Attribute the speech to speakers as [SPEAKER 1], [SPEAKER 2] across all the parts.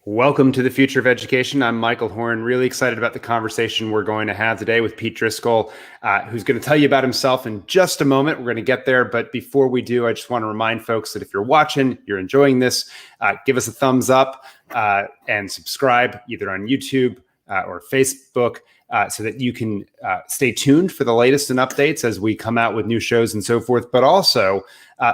[SPEAKER 1] Welcome to the Future of Education. I'm Michael Horn. Really excited about the conversation we're going to have today with Pete Driscoll, who's going to tell you about himself in just a moment. We're going to get there. But before we do, I just want to remind folks that if you're watching, you're enjoying this, give us a thumbs up and subscribe either on YouTube or Facebook so that you can stay tuned for the latest and updates as we come out with new shows and so forth, but also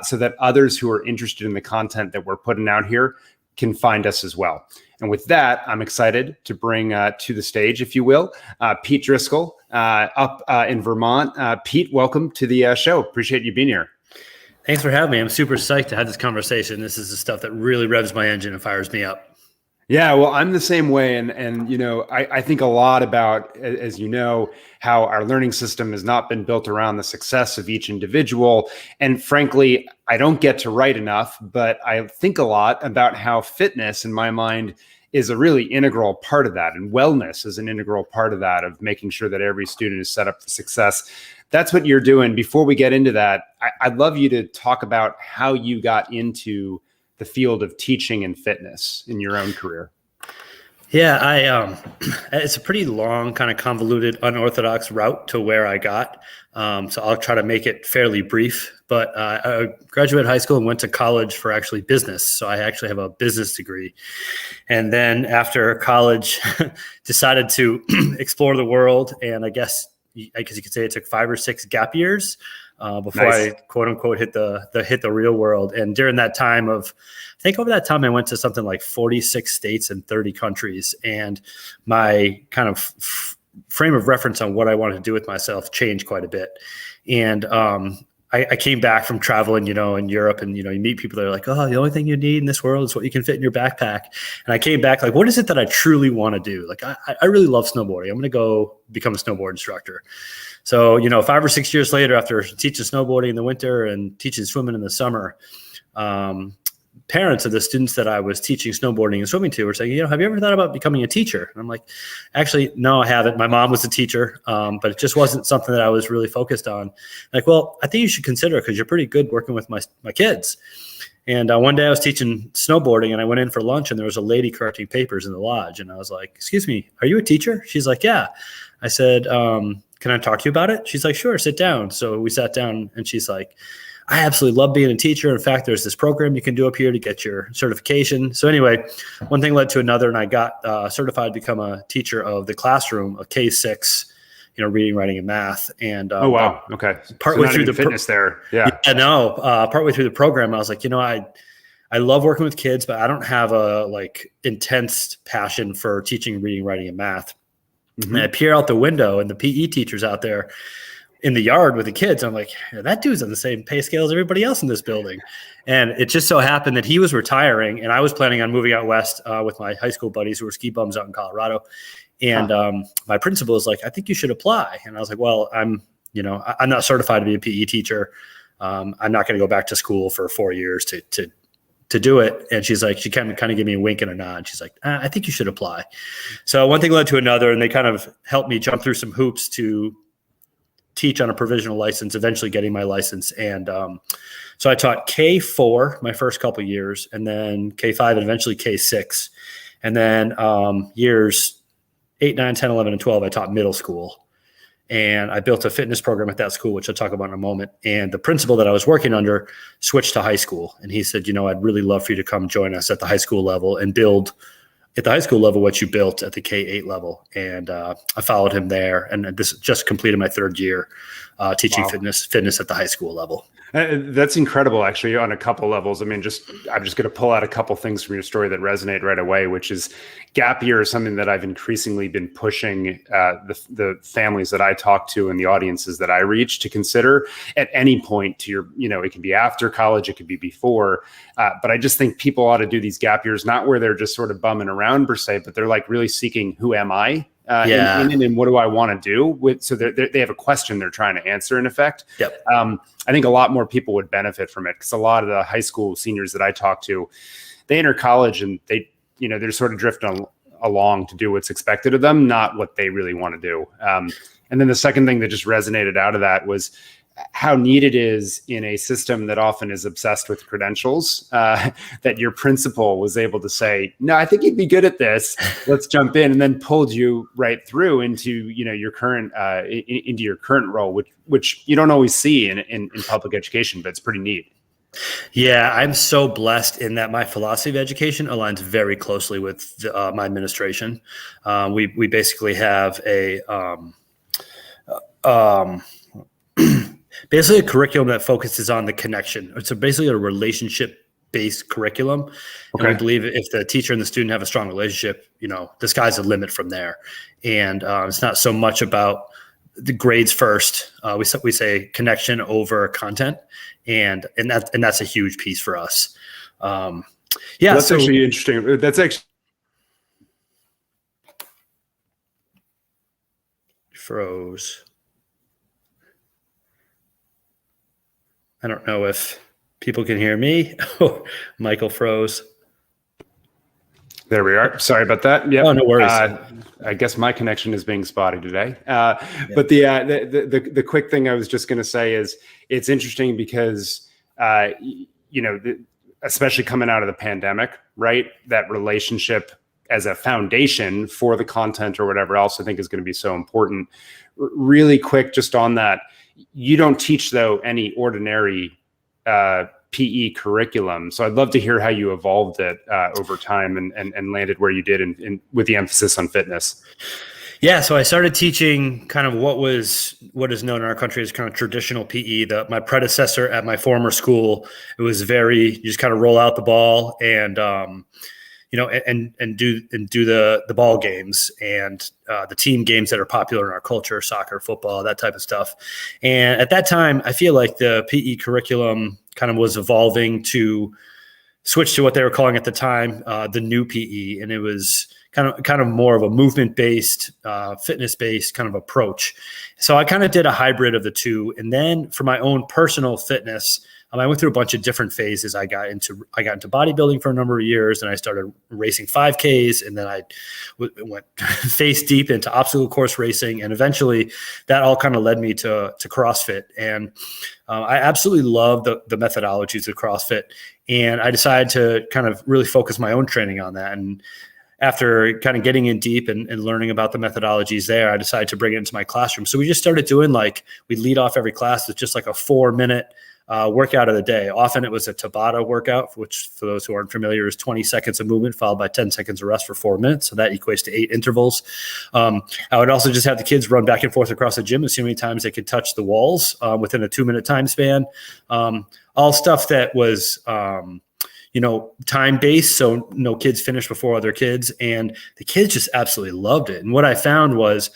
[SPEAKER 1] so that others who are interested in the content that we're putting out here can find us as well. And with that, I'm excited to bring to the stage, if you will, Pete Driscoll up in Vermont. Pete, welcome to the show. Appreciate you being here.
[SPEAKER 2] Thanks for having me. I'm super psyched to have this conversation. This is the stuff that really revs my engine and fires me up.
[SPEAKER 1] Yeah, well, I'm the same way. And you know, I think a lot about, as you know, how our learning system has not been built around the success of each individual. And frankly, I don't get to write enough, but I think a lot about how fitness, in my mind, is a really integral part of that. And wellness is an integral part of that, of making sure that every student is set up for success. That's what you're doing. Before we get into that, I'd love you to talk about how you got into the field of teaching and fitness in your own career.
[SPEAKER 2] Yeah, it's a pretty long, kind of convoluted, unorthodox route to where I got. So I'll try to make it fairly brief. But I graduated high school and went to college for actually business. So I actually have a business degree. And then after college, decided to explore the world. And I guess you could say it took 5 or 6 gap years before I quote unquote hit the real world. And during that time I think over that time I went to something like 46 states and 30 countries, and my kind of frame of reference on what I wanted to do with myself changed quite a bit. And I came back from traveling, in Europe, and, you meet people that are like, oh, the only thing you need in this world is what you can fit in your backpack. And I came back like, what is it that I truly want to do? Like, I really love snowboarding. I'm going to go become a snowboard instructor. So, 5 or 6 years later, after teaching snowboarding in the winter and teaching swimming in the summer, parents of the students that I was teaching snowboarding and swimming to were saying, have you ever thought about becoming a teacher? And I'm like, actually, no, I haven't. My mom was a teacher, but it just wasn't something that I was really focused on. Like, well, I think you should consider it because you're pretty good working with my kids. And one day I was teaching snowboarding and I went in for lunch and there was a lady correcting papers in the lodge. And I was like, excuse me, are you a teacher? She's like, yeah. I said, can I talk to you about it? She's like, sure, sit down. So we sat down and she's like, I absolutely love being a teacher. In fact, there's this program you can do up here to get your certification. So anyway, one thing led to another, and I got certified to become a teacher of the classroom of K-6, reading, writing, and math. And
[SPEAKER 1] oh wow, okay.
[SPEAKER 2] Partway through the
[SPEAKER 1] fitness there, yeah.
[SPEAKER 2] Partway through the program, I was like, I love working with kids, but I don't have a intense passion for teaching reading, writing, and math. Mm-hmm. And I peer out the window, and the PE teachers out there in the yard with the kids. I'm like, that dude's on the same pay scale as everybody else in this building. And it just so happened that he was retiring and I was planning on moving out west with my high school buddies who were ski bums out in Colorado. And my principal was like, I think you should apply. And I was like, well, I'm not certified to be a PE teacher. I'm not going to go back to school for 4 years to do it. And she's like, she kind of gave me a wink and a nod. She's like, I think you should apply. So one thing led to another, and they kind of helped me jump through some hoops to teach on a provisional license, eventually getting my license. And so I taught K4 my first couple of years, and then K5 and eventually K6. And then years 8, 9, 10, 11, and 12, I taught middle school. And I built a fitness program at that school, which I'll talk about in a moment. And the principal that I was working under switched to high school. And he said, I'd really love for you to come join us at the high school level and build at the high school level what you built at the K-8 level. And I followed him there. And this just completed my 3rd year teaching fitness at the high school level.
[SPEAKER 1] That's incredible, actually, on a couple levels. I mean, I'm just going to pull out a couple things from your story that resonate right away, which is gap year is something that I've increasingly been pushing the families that I talk to and the audiences that I reach to consider at any point to your, it can be after college, it could be before. But I just think people ought to do these gap years, not where they're just sort of bumming around per se, but they're like really seeking, who am I? And what do I want to do? So they have a question they're trying to answer, in effect.
[SPEAKER 2] Yep.
[SPEAKER 1] I think a lot more people would benefit from it because a lot of the high school seniors that I talk to, they enter college and they're sort of drifting along to do what's expected of them, not what they really want to do. And then the second thing that just resonated out of that was how neat it is in a system that often is obsessed with credentials, that your principal was able to say, no, I think you'd be good at this. Let's jump in, and then pulled you right through into, your current, into your current role, which you don't always see in public education, but it's pretty neat.
[SPEAKER 2] Yeah, I'm so blessed in that my philosophy of education aligns very closely with my administration. We basically have basically a curriculum that focuses on the connection. It's basically a relationship-based curriculum. Okay. And we believe if the teacher and the student have a strong relationship, the sky's the limit from there. And it's not so much about the grades first. We say connection over content, and that's a huge piece for us. That's
[SPEAKER 1] actually interesting. That's actually
[SPEAKER 2] froze. I don't know if people can hear me. Oh, Michael froze.
[SPEAKER 1] There we are. Sorry about that. Yeah.
[SPEAKER 2] Oh, no worries.
[SPEAKER 1] I guess my connection is being spotty today. But the quick thing I was just going to say is it's interesting because, especially coming out of the pandemic, right? That relationship as a foundation for the content or whatever else I think is going to be so important. Really quick, just on that, you don't teach though any ordinary PE curriculum. So I'd love to hear how you evolved it over time and landed where you did in with the emphasis on fitness.
[SPEAKER 2] Yeah, so I started teaching kind of what is known in our country as kind of traditional PE. My predecessor at my former school, it was you just kind of roll out the ball and and do the ball games and the team games that are popular in our culture, soccer, football, that type of stuff. And at that time, I feel like the PE curriculum kind of was evolving to switch to what they were calling at the time the new PE, and it was kind of more of a movement-based, fitness-based kind of approach. So I kind of did a hybrid of the two. And then for my own personal fitness, I went through a bunch of different phases. I got into bodybuilding for a number of years, and I started racing 5Ks, and then I went face deep into obstacle course racing, and eventually that all kind of led me to CrossFit. And I absolutely love the methodologies of CrossFit, and I decided to kind of really focus my own training on that. And after kind of getting in deep and learning about the methodologies there, I decided to bring it into my classroom. So we just started doing we lead off every class with just like a 4-minute workout of the day. Often it was a Tabata workout, which for those who aren't familiar is 20 seconds of movement followed by 10 seconds of rest for 4 minutes. So that equates to 8 intervals. I would also just have the kids run back and forth across the gym and see how many times they could touch the walls within a 2-minute time span. All stuff that was time-based, so no kids finished before other kids, and the kids just absolutely loved it. And what I found was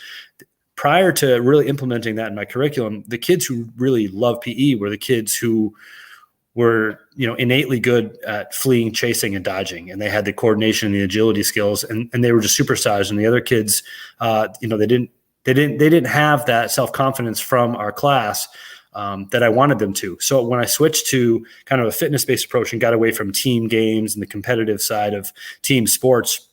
[SPEAKER 2] prior to really implementing that in my curriculum, the kids who really loved PE were the kids who were, innately good at fleeing, chasing, and dodging, and they had the coordination and the agility skills, and they were just superstars. And the other kids, they didn't have that self-confidence from our class that I wanted them to. So when I switched to kind of a fitness-based approach and got away from team games and the competitive side of team sports,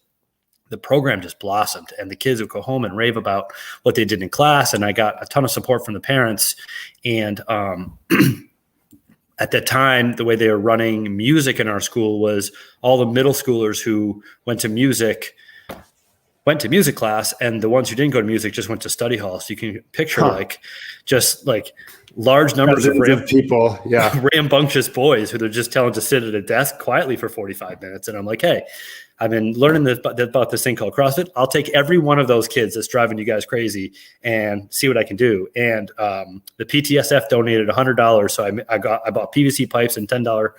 [SPEAKER 2] the program just blossomed, and the kids would go home and rave about what they did in class. And I got a ton of support from the parents. And at that time, the way they were running music in our school was all the middle schoolers who went to music class, and the ones who didn't go to music just went to study hall. So you can picture large numbers of people, rambunctious boys who they're just telling to sit at a desk quietly for 45 minutes. And I'm like, hey, I've been learning about this thing called CrossFit. I'll take every one of those kids that's driving you guys crazy and see what I can do. And the PTSF donated $100. So I bought PVC pipes and $10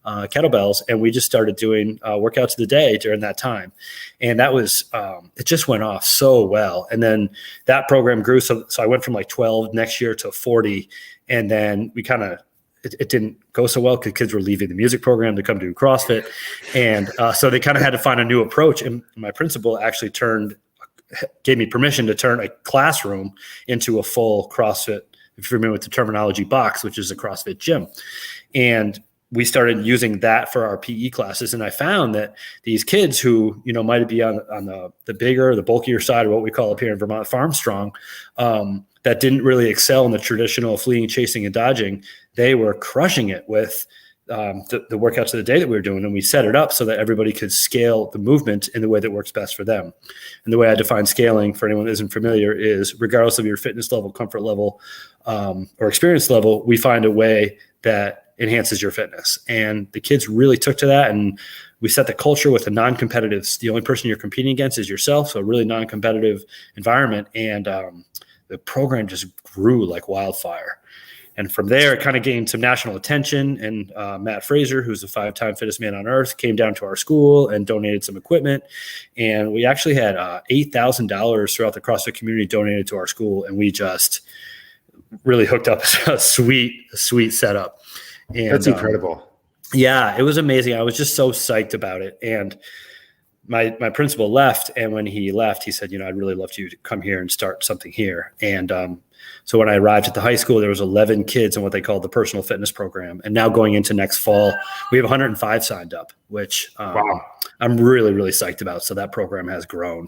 [SPEAKER 2] kettlebells, and we just started doing workouts of the day during that time. And that was, it just went off so well. And then that program grew. So I went from 12 next year to 40. And then we it didn't go so well because kids were leaving the music program to come do CrossFit. And so they kind of had to find a new approach. And my principal actually gave me permission to turn a classroom into a full CrossFit, if you're familiar with the terminology, box, which is a CrossFit gym. And we started using that for our PE classes. And I found that these kids who, might be on the bigger, the bulkier side of what we call up here in Vermont, farm strong, that didn't really excel in the traditional fleeing, chasing, and dodging, they were crushing it with the workouts of the day that we were doing. And we set it up so that everybody could scale the movement in the way that works best for them. And the way I define scaling, for anyone that isn't familiar, is regardless of your fitness level, comfort level, or experience level, we find a way that enhances your fitness. And the kids really took to that. And we set the culture with a non-competitive, the only person you're competing against is yourself. So a really non-competitive environment. And the program just grew like wildfire. And from there, it kind of gained some national attention. And Matt Fraser, who's a 5-time fittest man on earth, came down to our school and donated some equipment. And we actually had $8,000 throughout the CrossFit community donated to our school. And we just really hooked up a sweet setup. And
[SPEAKER 1] that's incredible.
[SPEAKER 2] Yeah, it was amazing. I was just so psyched about it. And my principal left. And when he left, he said, I'd really love you to come here and start something here. And so when I arrived at the high school, there was 11 kids in what they called the personal fitness program. And now going into next fall, we have 105 signed up, which
[SPEAKER 1] wow.
[SPEAKER 2] I'm really, really psyched about. So that program has grown.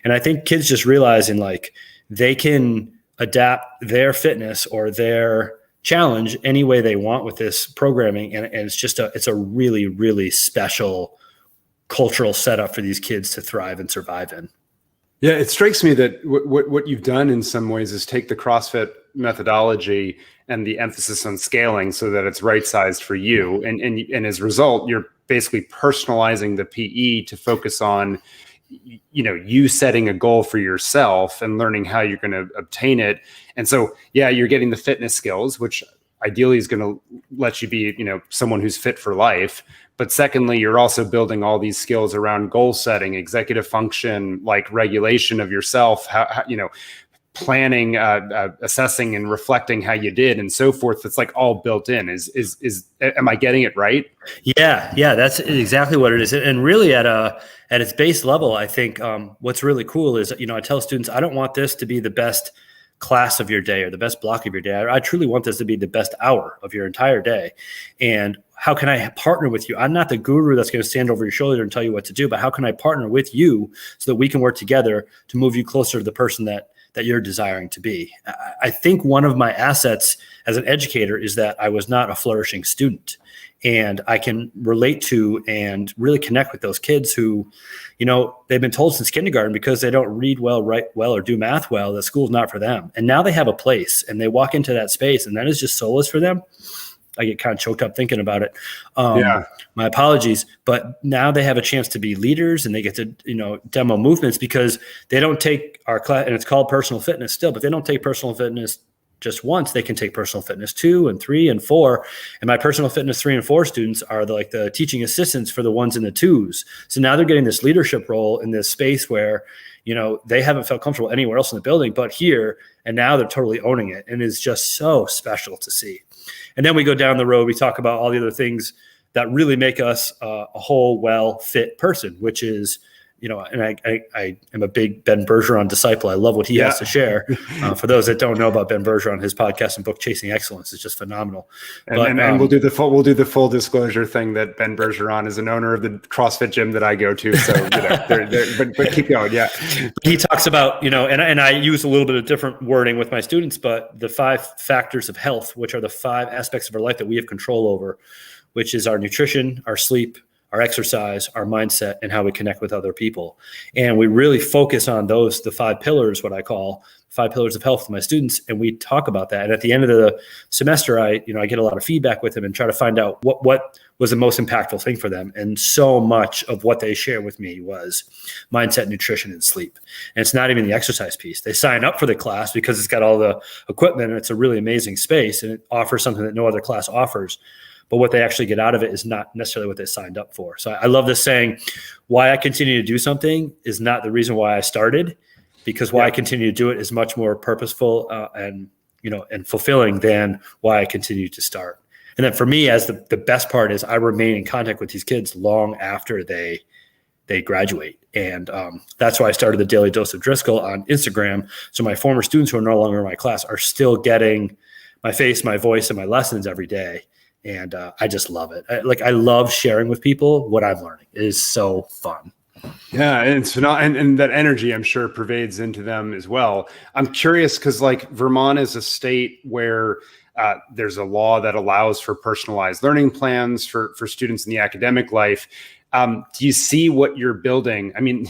[SPEAKER 2] And I think kids just realizing like they can adapt their fitness or their challenge any way they want with this programming. And it's a really, really special cultural setup for these kids to thrive and survive in.
[SPEAKER 1] Yeah, it strikes me that what you've done in some ways is take the CrossFit methodology and the emphasis on scaling so that it's right-sized for you. And as a result, you're basically personalizing the PE to focus on, you setting a goal for yourself and learning how you're going to obtain it. And so, yeah, you're getting the fitness skills, which ideally is going to let you be, someone who's fit for life. But secondly, you're also building all these skills around goal setting, executive function, like regulation of yourself, how planning, assessing and reflecting how you did and so forth. It's like all built in. Am I getting it right?
[SPEAKER 2] Yeah, that's exactly what it is. And really at its base level, I think what's really cool is, I tell students, I don't want this to be the best class of your day or the best block of your day. I truly want this to be the best hour of your entire day. And how can I partner with you? I'm not the guru that's going to stand over your shoulder and tell you what to do, but how can I partner with you so that we can work together to move you closer to the person that you're desiring to be? I think one of my assets as an educator is that I was not a flourishing student, and I can relate to and really connect with those kids who, they've been told since kindergarten because they don't read well, write well, or do math well, that school's not for them. And now they have a place and they walk into that space and that is just solace for them. I get kind of choked up thinking about it. My apologies, but now they have a chance to be leaders and they get to, demo movements because they don't take our class, and it's called personal fitness still, but they don't take personal fitness just once. They can take personal fitness 2 and 3 and 4. And my personal fitness 3 and 4 students are the teaching assistants for the 1s and the 2s. So now they're getting this leadership role in this space where, they haven't felt comfortable anywhere else in the building, but here, and now they're totally owning it. And it's just so special to see. And then we go down the road, we talk about all the other things that really make us a whole, well-fit person, which is, and I am a big Ben Bergeron disciple. I love what he has to share. For those that don't know about Ben Bergeron, his podcast and book Chasing Excellence is just phenomenal.
[SPEAKER 1] And we'll do the full disclosure thing that Ben Bergeron is an owner of the CrossFit gym that I go to. So, but keep going. Yeah.
[SPEAKER 2] He talks about, and I use a little bit of different wording with my students, but the 5 factors of health, which are the 5 aspects of our life that we have control over, which is our nutrition, our sleep, our exercise, our mindset, and how we connect with other people. And we really focus on the 5 pillars, what I call 5 pillars of health with my students. And we talk about that. And at the end of the semester, I get a lot of feedback with them and try to find out what was the most impactful thing for them. And so much of what they share with me was mindset, nutrition, and sleep. And it's not even the exercise piece. They sign up for the class because it's got all the equipment and it's a really amazing space and it offers something that no other class offers. But what they actually get out of it is not necessarily what they signed up for. So I love this saying, why I continue to do something is not the reason why I started, because why I continue to do it is much more purposeful and fulfilling than why I continue to start. And then for me, as the best part is I remain in contact with these kids long after they graduate. And that's why I started the Daily Dose of Driscoll on Instagram. So my former students who are no longer in my class are still getting my face, my voice, and my lessons every day. And I just love it. I love sharing with people what I'm learning. It is so fun.
[SPEAKER 1] Yeah, and it's not, and that energy I'm sure pervades into them as well. I'm curious because like Vermont is a state where there's a law that allows for personalized learning plans for students in the academic life. Do you see what you're building? I mean,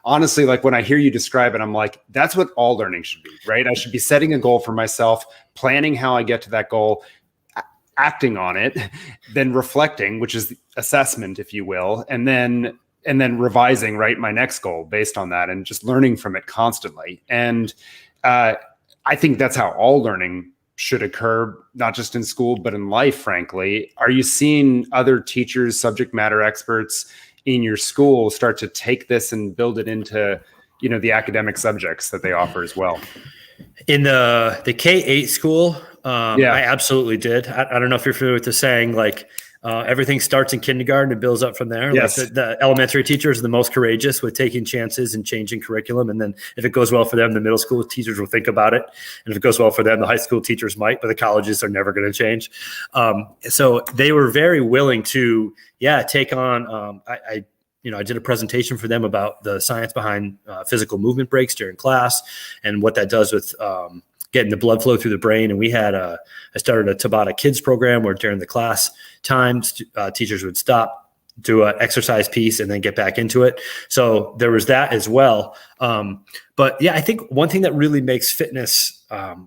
[SPEAKER 1] honestly, like when I hear you describe it, I'm like, that's what all learning should be, right? I should be setting a goal for myself, planning how I get to that goal, acting on it, then reflecting, which is the assessment, if you will, and then revising, right, my next goal based on that, and just learning from it constantly. And I think that's how all learning should occur, not just in school, but in life, frankly. Are you seeing other teachers, subject matter experts in your school start to take this and build it into, the academic subjects that they offer as well?
[SPEAKER 2] In the K-8 school, I absolutely did. I don't know if you're familiar with the saying, like, everything starts in kindergarten and builds up from there.
[SPEAKER 1] Yes.
[SPEAKER 2] Like the elementary teachers are the most courageous with taking chances and changing curriculum. And then if it goes well for them, the middle school teachers will think about it. And if it goes well for them, the high school teachers might, but the colleges are never going to change. So they were very willing to, take on, I did a presentation for them about the science behind physical movement breaks during class and what that does with getting the blood flow through the brain. And we had I started a Tabata Kids program where during the class times, teachers would stop, do an exercise piece, and then get back into it. So there was that as well. But I think one thing that really makes fitness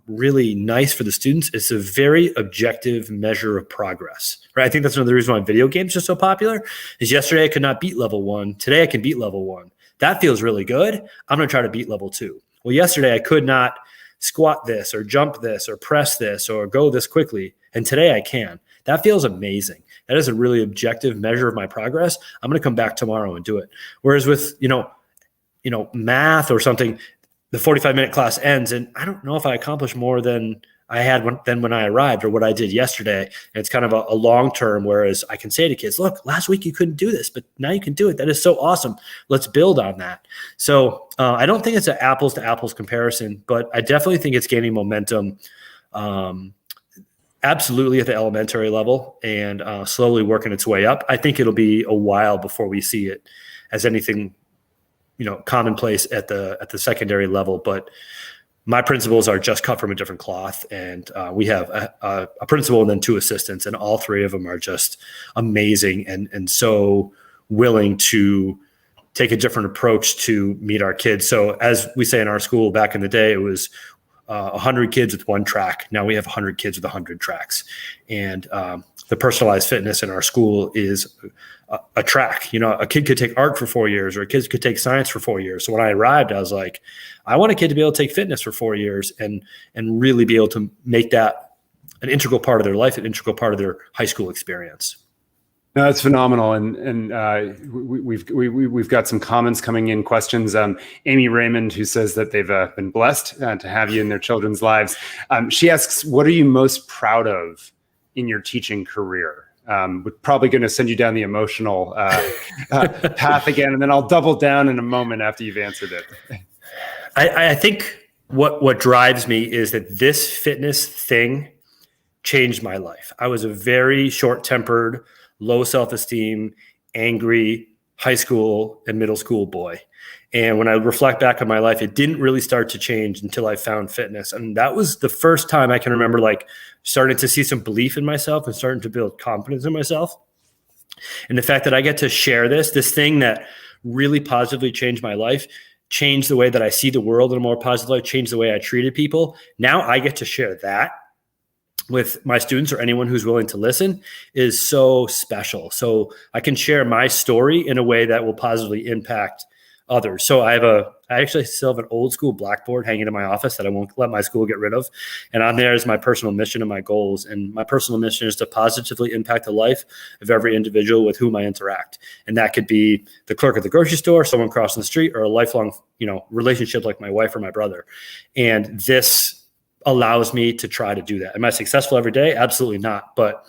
[SPEAKER 2] really nice for the students is a very objective measure of progress, right? I think that's another reason why video games are so popular is yesterday I could not beat level 1. Today I can beat level 1. That feels really good. I'm going to try to beat level 2. Well, yesterday I could not squat this or jump this or press this or go this quickly. And today I can. That feels amazing. That is a really objective measure of my progress. I'm going to come back tomorrow and do it. Whereas with, math or something, the 45-minute class ends and I don't know if I accomplished more than I had when I arrived or what I did yesterday. And it's kind of a long-term, whereas I can say to kids, look, last week you couldn't do this, but now you can do it. That is so awesome. Let's build on that. So I don't think it's an apples to apples comparison, but I definitely think it's gaining momentum absolutely at the elementary level and slowly working its way up. I think it'll be a while before we see it as anything, commonplace at the secondary level, but my principals are just cut from a different cloth, and we have a principal and then 2 assistants, and all 3 of them are just amazing and so willing to take a different approach to meet our kids. So as we say in our school back in the day, it was 100 kids with 1 track. Now we have 100 kids with 100 tracks, and the personalized fitness in our school is a track. A kid could take art for 4 years, or a kid could take science for 4 years. So when I arrived, I was like, I want a kid to be able to take fitness for 4 years and really be able to make that an integral part of their life, an integral part of their high school experience.
[SPEAKER 1] No, that's phenomenal, and we've got some comments coming in, questions. Amy Raymond, who says that they've been blessed to have you in their children's lives. She asks, "What are you most proud of in your teaching career?" We're probably going to send you down the emotional path again, and then I'll double down in a moment after you've answered it.
[SPEAKER 2] I think what drives me is that this fitness thing changed my life. I was a very short-tempered, low self-esteem, angry high school and middle school boy. And when I reflect back on my life, it didn't really start to change until I found fitness. And that was the first time I can remember starting to see some belief in myself and starting to build confidence in myself. And the fact that I get to share this thing that really positively changed my life, changed the way that I see the world in a more positive light, changed the way I treated people. Now I get to share that with my students or anyone who's willing to listen is so special. So I can share my story in a way that will positively impact others. So I actually still have an old school blackboard hanging in my office that I won't let my school get rid of. And on there is my personal mission and my goals. And my personal mission is to positively impact the life of every individual with whom I interact. And that could be the clerk at the grocery store, someone crossing the street, or a lifelong, relationship like my wife or my brother. And this allows me to try to do that. Am I successful every day? Absolutely not. But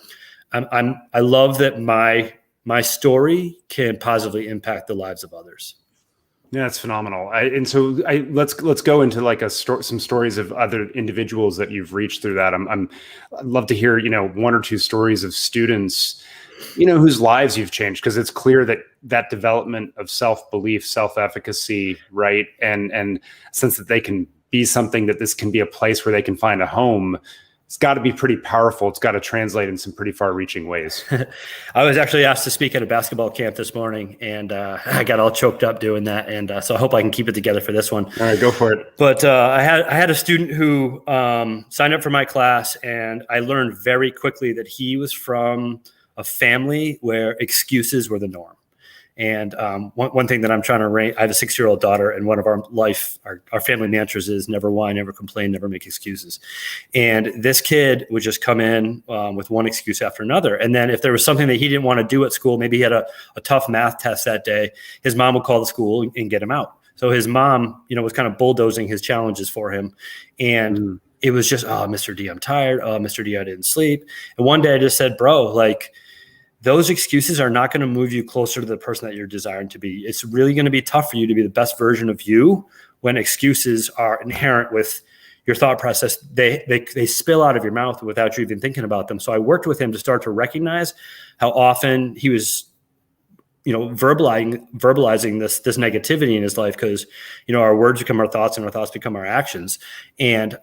[SPEAKER 2] I love that my story can positively impact the lives of others.
[SPEAKER 1] Yeah, that's phenomenal. Let's go into some stories of other individuals that you've reached through that. I'd love to hear, 1 or 2 stories of students whose lives you've changed, because it's clear that development of self-belief, self-efficacy, right, and sense that they can be something, that this can be a place where they can find a home. It's got to be pretty powerful. It's got to translate in some pretty far-reaching ways.
[SPEAKER 2] I was actually asked to speak at a basketball camp this morning, and I got all choked up doing that. And so I hope I can keep it together for this one.
[SPEAKER 1] All right, go for it.
[SPEAKER 2] But I had a student who signed up for my class, and I learned very quickly that he was from a family where excuses were the norm. And one thing that I'm trying to I have a 6-year-old daughter, and one of our family mantras is never whine, never complain, never make excuses. And this kid would just come in with one excuse after another. And then if there was something that he didn't want to do at school, maybe he had a tough math test that day, his mom would call the school and get him out. So his mom, was kind of bulldozing his challenges for him. And it was just, oh, Mr. D, I'm tired. Oh, Mr. D, I didn't sleep. And one day I just said, bro, those excuses are not going to move you closer to the person that you're desiring to be. It's really going to be tough for you to be the best version of you when excuses are inherent with your thought process. They spill out of your mouth without you even thinking about them. So I worked with him to start to recognize how often he was, verbalizing this negativity in his life, because, our words become our thoughts and our thoughts become our actions. And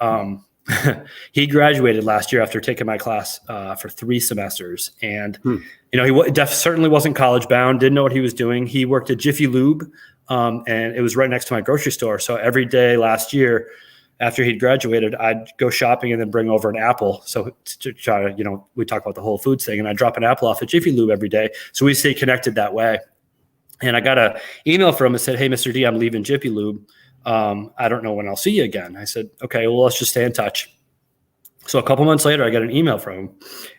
[SPEAKER 2] he graduated last year after taking my class for 3 semesters. And, he certainly wasn't college bound, didn't know what he was doing. He worked at Jiffy Lube, and it was right next to my grocery store. So every day last year after he'd graduated, I'd go shopping and then bring over an apple. So to try to, we talk about the Whole Foods thing, and I'd drop an apple off at Jiffy Lube every day. So we stay connected that way. And I got an email from him that said, "Hey, Mr. D, I'm leaving Jiffy Lube. I don't know when I'll see you again." I said, "Okay, well, let's just stay in touch." So a couple months later, I got an email from him,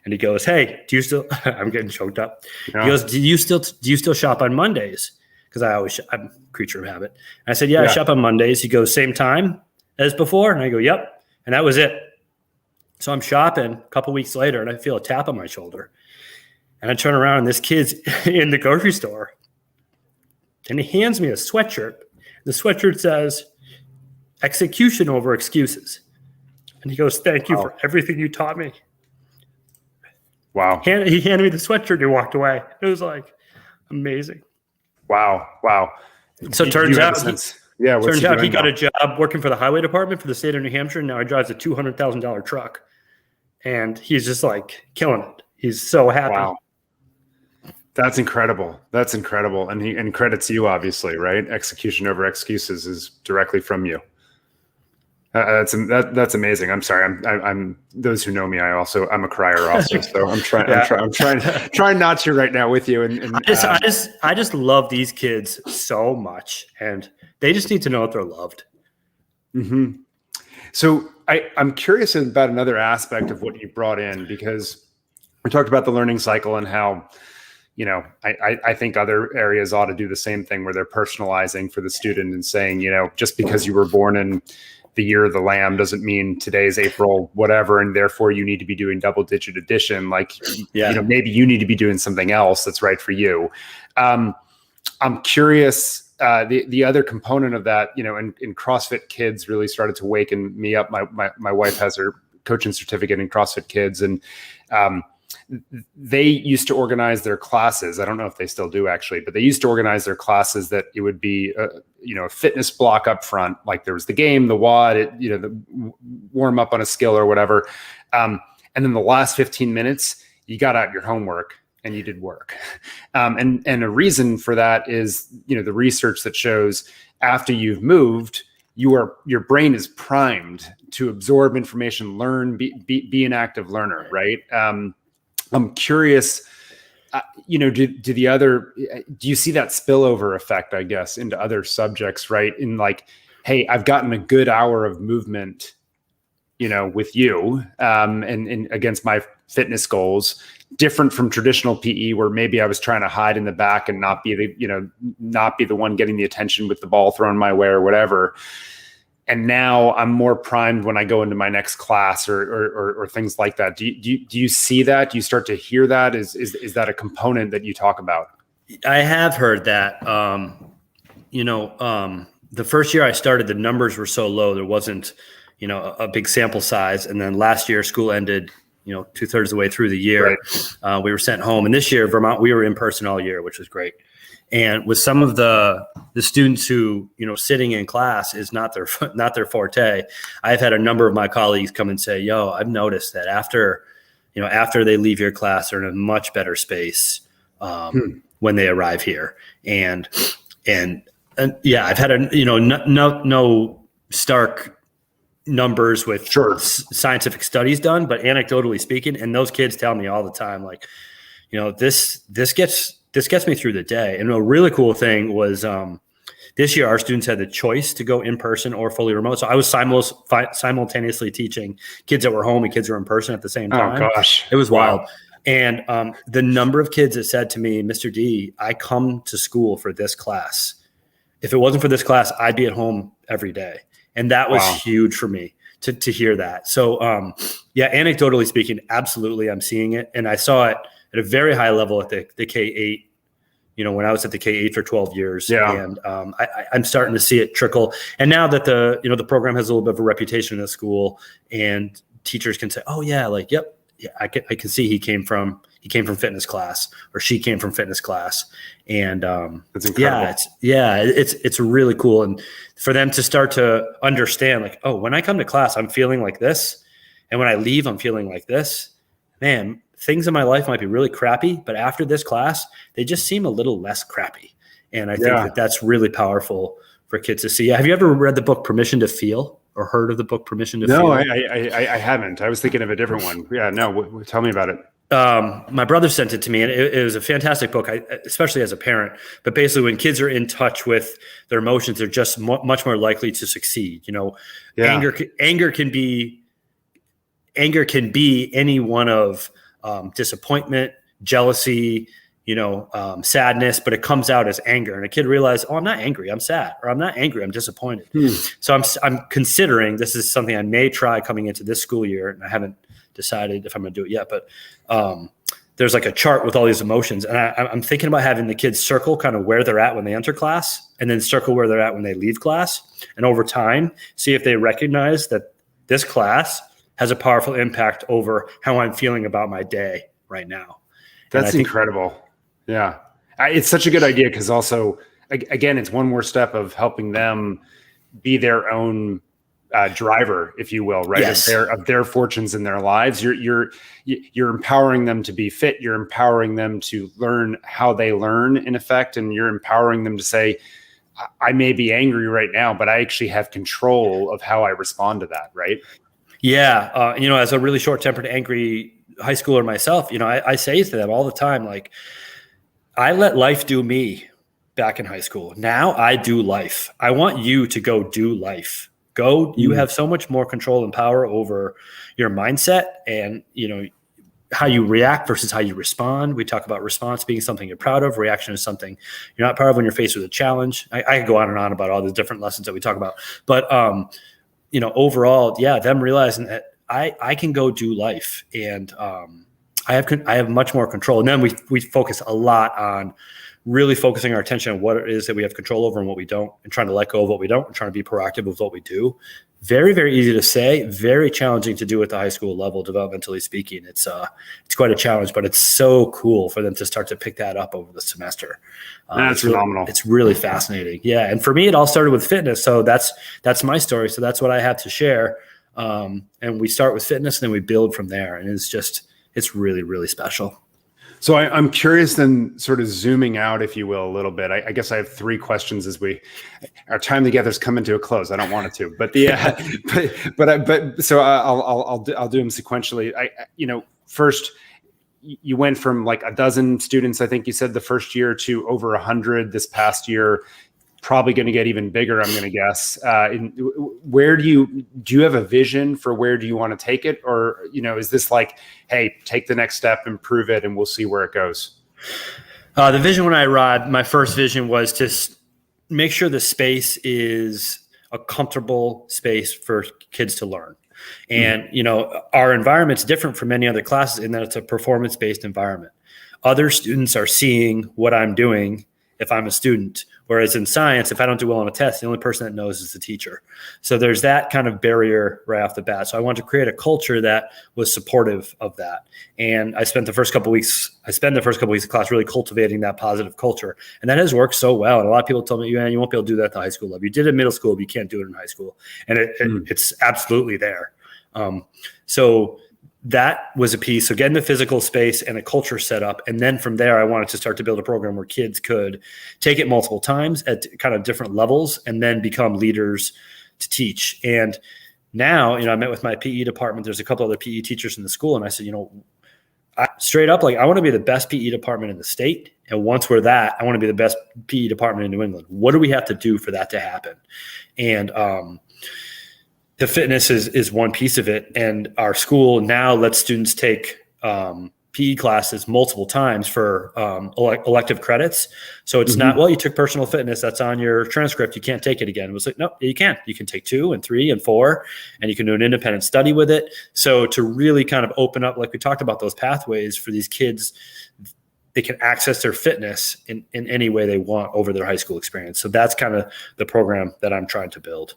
[SPEAKER 2] and he goes, "Hey, do you still?" I'm getting choked up. Yeah. He goes, "Do you still shop on Mondays?" Because I'm a creature of habit. And I said, "Yeah, I shop on Mondays." He goes, "Same time as before?" And I go, "Yep." And that was it. So I'm shopping a couple weeks later, and I feel a tap on my shoulder, and I turn around, and this kid's in the grocery store, and he hands me a sweatshirt. The sweatshirt says, "Execution over excuses." And he goes, "Thank you for everything you taught me."
[SPEAKER 1] Wow.
[SPEAKER 2] He handed me the sweatshirt and walked away. It was amazing.
[SPEAKER 1] Wow.
[SPEAKER 2] So it turns out he got a job working for the highway department for the state of New Hampshire. And now he drives a $200,000 truck. And he's just killing it. He's so happy.
[SPEAKER 1] Wow. That's incredible. And credits you, obviously, right? Execution over excuses is directly from you. That's amazing. I'm sorry. I'm those who know me. I'm a crier also. So I'm trying not to right now with you. And
[SPEAKER 2] I just love these kids so much, and they just need to know that they're loved.
[SPEAKER 1] Mm-hmm. So I'm curious about another aspect of what you brought in, because we talked about the learning cycle and how, I think other areas ought to do the same thing, where they're personalizing for the student and saying, just because you were born in the year of the lamb doesn't mean today's April, whatever, and therefore you need to be doing double-digit addition. Maybe you need to be doing something else that's right for you. I'm curious, the other component of that, in CrossFit Kids really started to waken me up. My wife has her coaching certificate in CrossFit Kids, and they used to organize their classes. I don't know if they still do actually, but they used to organize their classes that it would be, a fitness block up front. Like there was the game, the WOD, the warm up on a skill or whatever. And then the last 15 minutes, you got out your homework and you did work. And a reason for that is, the research that shows after you've moved, your brain is primed to absorb information, learn, be an active learner, right? I'm curious, do you see that spillover effect, I guess, into other subjects, right? In hey, I've gotten a good hour of movement, with you, and against my fitness goals, different from traditional PE, where maybe I was trying to hide in the back and not be the one getting the attention with the ball thrown my way or whatever. And now I'm more primed when I go into my next class or things like that. Do you see that? Do you start to hear that? Is that a component that you talk about?
[SPEAKER 2] I have heard that. The first year I started, the numbers were so low. There wasn't, a big sample size. And then last year school ended 2/3 of the way through the year.
[SPEAKER 1] Right.
[SPEAKER 2] We were sent home, and this year, Vermont, we were in person all year, which was great. And with some of the students who, sitting in class is not their forte, I've had a number of my colleagues come and say, yo, I've noticed that after they leave your class, they're in a much better space when they arrive here. And yeah, I've had no stark numbers with scientific studies done, but anecdotally speaking, and those kids tell me all the time, like, this gets me through the day. And a really cool thing was this year our students had the choice to go in person or fully remote. So I was simultaneously teaching kids that were home and kids who were in person at the same time.
[SPEAKER 1] Oh gosh,
[SPEAKER 2] it was wild. And the number of kids that said to me, Mr. D, I come to school for this class. If it wasn't for this class, I'd be at home every day. And that was huge for me to hear that. So anecdotally speaking, absolutely, I'm seeing it. And I saw it at a very high level at the K-8, when I was at the K-8 for 12 years. And I'm starting to see it trickle. And now that the program has a little bit of a reputation in the school, and teachers can say, oh yeah, like, yep, yeah, I can see he came from fitness class, or she came from fitness class. And
[SPEAKER 1] that's incredible.
[SPEAKER 2] It's really cool. And for them to start to understand, like, oh, when I come to class, I'm feeling like this. And when I leave, I'm feeling like this. Man, things in my life might be really crappy, but after this class, they just seem a little less crappy. And I think that's really powerful for kids to see. Have you ever read the book Permission to Feel, or heard of the book Permission to Feel?
[SPEAKER 1] No, I haven't. I was thinking of a different one. Yeah, no, tell me about it.
[SPEAKER 2] My brother sent it to me, and it was a fantastic book, especially as a parent. But basically, when kids are in touch with their emotions, they're just much more likely to succeed. Anger can be any one of disappointment, jealousy, sadness, but it comes out as anger. And a kid realizes, oh, I'm not angry, I'm sad, or I'm not angry, I'm disappointed. So I'm considering, this is something I may try coming into this school year, and I haven't decided if I'm going to do it yet, but there's like a chart with all these emotions. And I'm thinking about having the kids circle kind of where they're at when they enter class, and then circle where they're at when they leave class. And over time, see if they recognize that this class has a powerful impact over how I'm feeling about my day right now.
[SPEAKER 1] That's incredible. Yeah. It's such a good idea, because also, again, it's one more step of helping them be their own driver, if you will, right?
[SPEAKER 2] Yes.
[SPEAKER 1] Of their fortunes in their lives. You're empowering them to be fit. You're empowering them to learn how they learn, in effect. And you're empowering them to say, I may be angry right now, but I actually have control of how I respond to that, right?
[SPEAKER 2] Yeah. As a really short-tempered, angry high schooler myself, I say to them all the time, like, I let life do me back in high school. Now I do life. I want you to go do life. You have so much more control and power over your mindset and, how you react versus how you respond. We talk about response being something you're proud of. Reaction is something you're not proud of when you're faced with a challenge. I could go on and on about all the different lessons that we talk about, but, overall, them realizing that I can go do life, and I have much more control. And then we focus a lot on really focusing our attention on what it is that we have control over and what we don't, and trying to let go of what we don't, and trying to be proactive with what we do. Very, very easy to say, very challenging to do at the high school level, developmentally speaking. It's quite a challenge, but it's so cool for them to start to pick that up over the semester.
[SPEAKER 1] That's phenomenal.
[SPEAKER 2] It's really fascinating. Yeah. And for me, it all started with fitness. So that's my story. So that's what I have to share. And we start with fitness, and then we build from there. And it's really, really special.
[SPEAKER 1] So I'm curious, then, sort of zooming out, if you will, a little bit. I guess I have three questions as our time together is coming to a close. I don't want it to, but so I'll do them sequentially. First, you went from like a dozen students, I think you said, the first year, to over 100 this past year. Probably going to get even bigger, I'm going to guess. Where do you have a vision for where do you want to take it? Or, is this like, hey, take the next step, improve it, and we'll see where it goes?
[SPEAKER 2] The vision when I arrived, my first vision was to make sure the space is a comfortable space for kids to learn. And, our environment's different from many other classes in that it's a performance-based environment. Other students are seeing what I'm doing if I'm a student. Whereas in science, if I don't do well on a test, the only person that knows is the teacher. So there's that kind of barrier right off the bat. So I wanted to create a culture that was supportive of that. And I spent the first couple of weeks of class really cultivating that positive culture. And that has worked so well. And a lot of people told me, you won't be able to do that at the high school level. You did it in middle school, but you can't do it in high school. And it's absolutely there. So that was a piece. So getting the physical space and a culture set up. And then from there, I wanted to start to build a program where kids could take it multiple times at kind of different levels and then become leaders to teach. And now, I met with my PE department. There's a couple other PE teachers in the school. And I said, straight up, I want to be the best PE department in the state. And once we're that, I want to be the best PE department in New England. What do we have to do for that to happen? And, the fitness is one piece of it. And our school now lets students take PE classes multiple times for elective credits. So it's not, you took personal fitness, that's on your transcript, you can't take it again. It was like, no, you can. You can take 2 and 3 and 4, and you can do an independent study with it. So to really kind of open up, like we talked about, those pathways for these kids, they can access their fitness in any way they want over their high school experience. So that's kind of the program that I'm trying to build.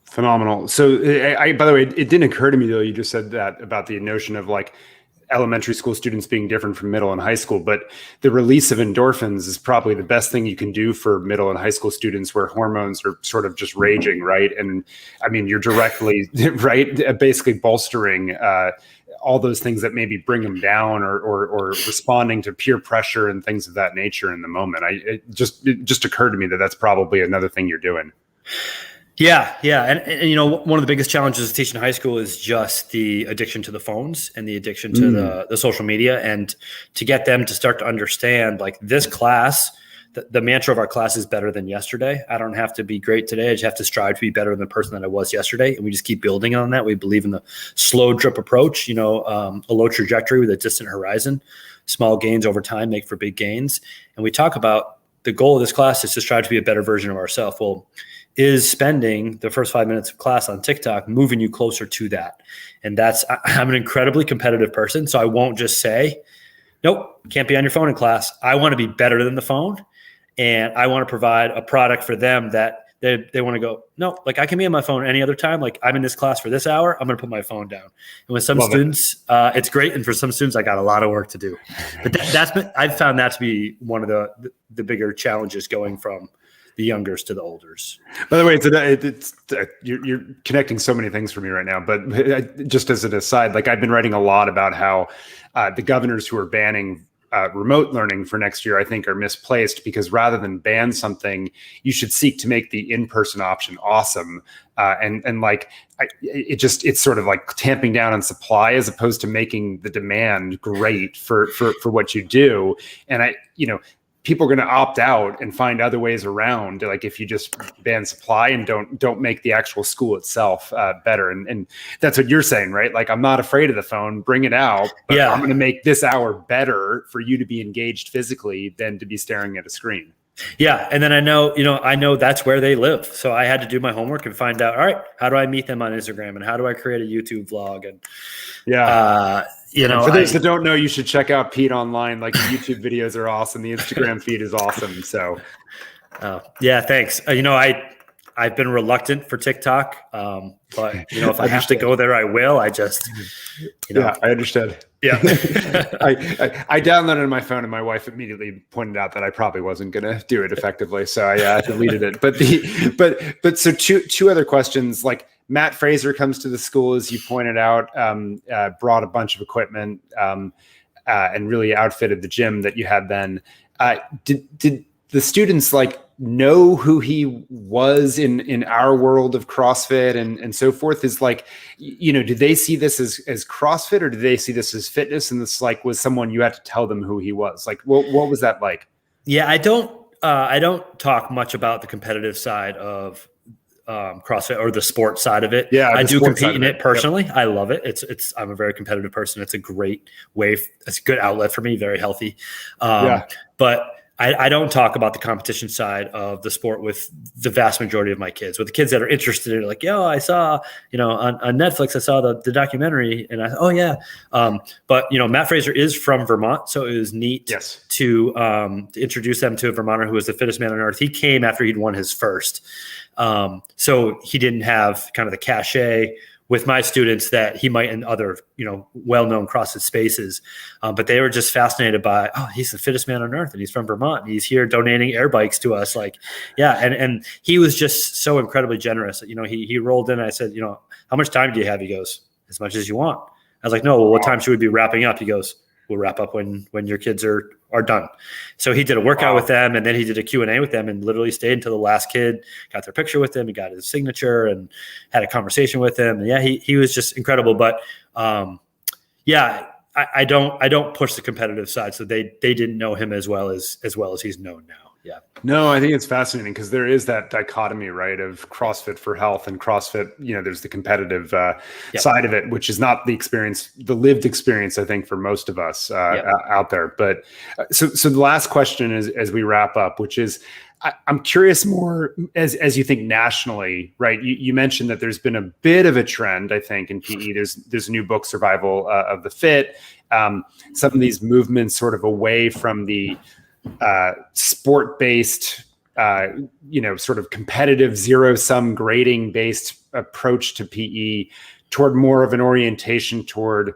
[SPEAKER 1] Phenomenal. So by the way, it didn't occur to me though, you just said that about the notion of like elementary school students being different from middle and high school, but the release of endorphins is probably the best thing you can do for middle and high school students where hormones are sort of just raging, right? And I mean, you're directly, right, basically bolstering all those things that maybe bring them down or responding to peer pressure and things of that nature in the moment. It just occurred to me that that's probably another thing you're doing.
[SPEAKER 2] Yeah. And one of the biggest challenges of teaching high school is just the addiction to the phones and the addiction to the social media, and to get them to start to understand, like, this class, the mantra of our class is better than yesterday. I don't have to be great today. I just have to strive to be better than the person that I was yesterday. And we just keep building on that. We believe in the slow drip approach, a low trajectory with a distant horizon. Small gains over time make for big gains. And we talk about the goal of this class is to strive to be a better version of ourselves. Well, is spending the first 5 minutes of class on TikTok moving you closer to that? And I'm an incredibly competitive person. So I won't just say, nope, can't be on your phone in class. I want to be better than the phone. And I want to provide a product for them that they want to go, no, like, I can be on my phone any other time. Like, I'm in this class for this hour, I'm going to put my phone down. And with some students, it's great. And for some students, I got a lot of work to do. But I've found that to be one of the bigger challenges going from the youngers to the olders. By
[SPEAKER 1] the way, you're connecting so many things for me right now. But just as an aside, like, I've been writing a lot about how the governors who are banning remote learning for next year, I think, are misplaced, because rather than ban something, you should seek to make the in-person option awesome. It's sort of like tamping down on supply as opposed to making the demand great for what you do. And people are going to opt out and find other ways around. Like, if you just ban supply and don't make the actual school itself better. And that's what you're saying, right? Like, I'm not afraid of the phone, bring it out, but I'm going to make this hour better for you to be engaged physically than to be staring at a screen.
[SPEAKER 2] Yeah. And then I know that's where they live. So I had to do my homework and find out, all right, how do I meet them on Instagram, and how do I create a YouTube vlog? And
[SPEAKER 1] for those that don't know, you should check out Pete online. Like, the YouTube videos are awesome. The Instagram feed is awesome. So,
[SPEAKER 2] thanks. I've been reluctant for TikTok, but if I have to go there, I will. I just,
[SPEAKER 1] I understood.
[SPEAKER 2] Yeah.
[SPEAKER 1] I downloaded it on my phone, and my wife immediately pointed out that I probably wasn't going to do it effectively. So I deleted it. But so two other questions. Like, Matt Fraser comes to the school, as you pointed out, brought a bunch of equipment and really outfitted the gym that you had then. Did the students know who he was in our world of CrossFit and so forth? Is did they see this as CrossFit, or did they see this as fitness? And this was someone you had to tell them who he was? What was that like? Yeah,
[SPEAKER 2] I don't talk much about the competitive side of CrossFit or the sports side of it.
[SPEAKER 1] Yeah,
[SPEAKER 2] I do compete in it personally. Yep. I love it. I'm a very competitive person. It's a great way. It's a good outlet for me. Very healthy. But I don't talk about the competition side of the sport with the vast majority of my kids. With the kids that are interested in it, like, yo, I saw, on Netflix, I saw the documentary, and oh yeah. But Matt Fraser is from Vermont, so it was neat to introduce them to a Vermonter who was the fittest man on earth. He came after he'd won his first, so he didn't have kind of the cachet with my students that he might in other, well-known CrossFit spaces. But they were just fascinated by, oh, he's the fittest man on earth and he's from Vermont and he's here donating air bikes to us. Like, yeah. And he was just so incredibly generous. He rolled in and I said, how much time do you have? He goes, as much as you want. I was like, no, well, what time should we be wrapping up? He goes, we'll wrap up when your kids are done. So he did a workout with them, and then he did a Q&A with them and literally stayed until the last kid got their picture with him. He got his signature and had a conversation with him. And yeah, he was just incredible. But I don't push the competitive side. So they didn't know him as well as he's known now. Yeah.
[SPEAKER 1] No, I think it's fascinating because there is that dichotomy, right, of CrossFit for health and CrossFit, there's the competitive side of it, which is not the lived experience, I think, for most of us out there. But so the last question is, as we wrap up, which is, I'm curious more as you think nationally, right? You mentioned that there's been a bit of a trend, I think, in PE. There's a new book, Survival of the Fit. Some of these movements sort of away from the sport-based, sort of competitive zero-sum grading-based approach to PE toward more of an orientation toward,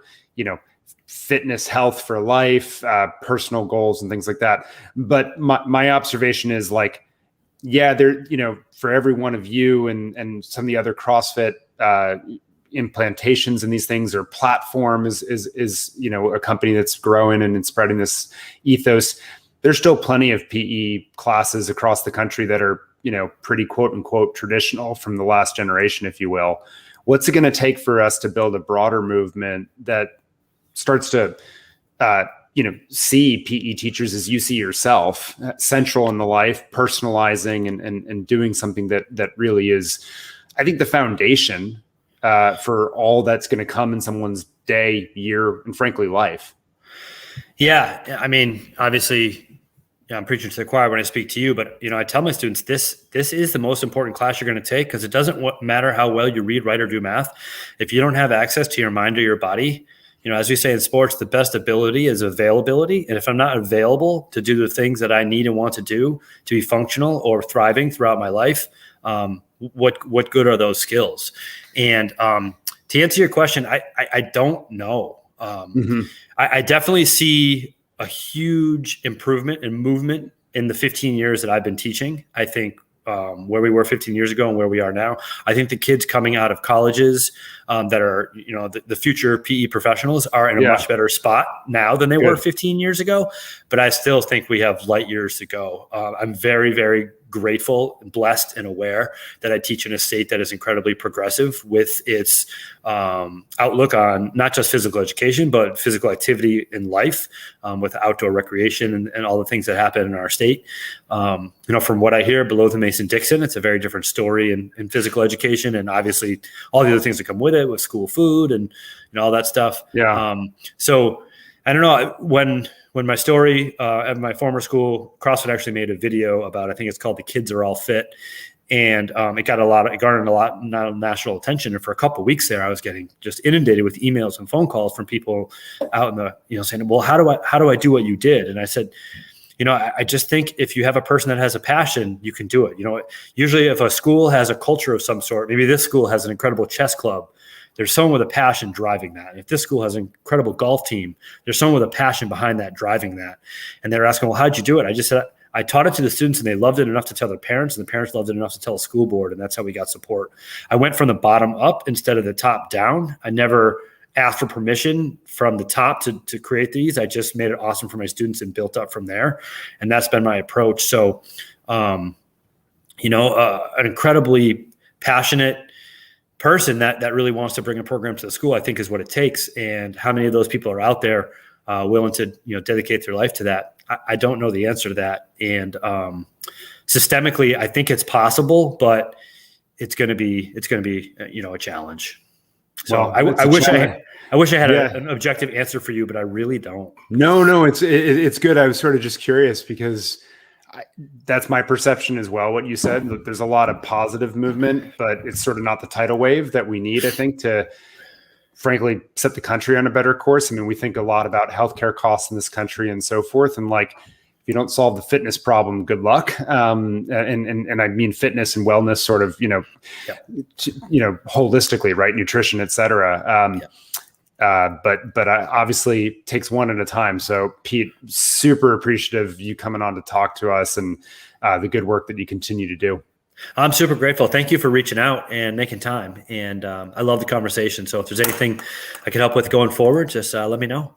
[SPEAKER 1] fitness, health for life, personal goals and things like that. But my observation is like, there, for every one of you and some of the other CrossFit implantations and these things, or platform is a company that's growing and spreading this ethos. There's still plenty of PE classes across the country that are, pretty quote unquote traditional from the last generation, if you will. What's it going to take for us to build a broader movement that starts to, see PE teachers as you see yourself, central in the life, personalizing and doing something that really is, I think, the foundation for all that's going to come in someone's day, year, and frankly, life.
[SPEAKER 2] Yeah. I mean, obviously, I'm preaching to the choir when I speak to you, but I tell my students this is the most important class you're going to take, because it doesn't matter how well you read, write, or do math. If you don't have access to your mind or your body, as we say in sports, the best ability is availability. And if I'm not available to do the things that I need and want to do to be functional or thriving throughout my life, what good are those skills? And to answer your question, I don't know. I definitely see a huge improvement and movement in the 15 years that I've been teaching. I think where we were 15 years ago and where we are now, I think the kids coming out of colleges that are, the future PE professionals are in a much better spot now than they were 15 years ago. But I still think we have light years to go. I'm very, very grateful, blessed, and aware that I teach in a state that is incredibly progressive with its outlook on not just physical education, but physical activity in life, with outdoor recreation and all the things that happen in our state. From what I hear below the Mason-Dixon, it's a very different story in physical education, and obviously all the other things that come with it, with school food and all that stuff. So I don't know, when my story at my former school, CrossFit actually made a video about, I think it's called "The Kids Are All Fit," and it garnered a lot of national attention. And for a couple of weeks there, I was getting just inundated with emails and phone calls from people out in the, saying, "Well, how do I do what you did?" And I said, I just think if you have a person that has a passion, you can do it. Usually if a school has a culture of some sort, maybe this school has an incredible chess club, there's someone with a passion driving that. And if this school has an incredible golf team, there's someone with a passion behind that, driving that. And they're asking, well, how'd you do it? I just said, I taught it to the students and they loved it enough to tell their parents, and the parents loved it enough to tell a school board. And that's how we got support. I went from the bottom up instead of the top down. I never asked for permission from the top to create these. I just made it awesome for my students and built up from there. And that's been my approach. So, an incredibly passionate person that really wants to bring a program to the school, I think, is what it takes. And how many of those people are out there willing to dedicate their life to that? I don't know the answer to that. And systemically, I think it's possible, but it's going to be a challenge. So well, I wish I had an objective answer for you, but I really don't.
[SPEAKER 1] No, it's good. I was sort of just curious because That's my perception as well. What you said, there's a lot of positive movement, but it's sort of not the tidal wave that we need, I think, to frankly set the country on a better course. I mean, we think a lot about healthcare costs in this country and so forth. And like, if you don't solve the fitness problem, good luck. And I mean fitness and wellness sort of, holistically, right? Nutrition, et cetera. But obviously takes one at a time. So Pete, super appreciative of you coming on to talk to us and the good work that you continue to do.
[SPEAKER 2] I'm super grateful. Thank you for reaching out and making time. And I love the conversation. So if there's anything I can help with going forward, just let me know.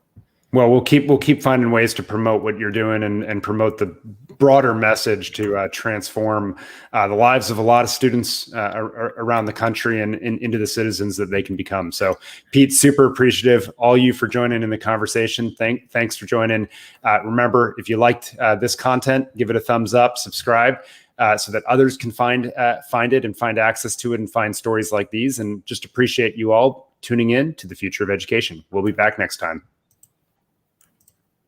[SPEAKER 1] Well, we'll keep finding ways to promote what you're doing and promote the broader message to transform the lives of a lot of students around the country and into the citizens that they can become. So, Pete, super appreciative. All you for joining in the conversation. Thanks for joining. Remember, if you liked this content, give it a thumbs up, subscribe, so that others can find it and find access to it and find stories like these. And just appreciate you all tuning in to the Future of Education. We'll be back next time.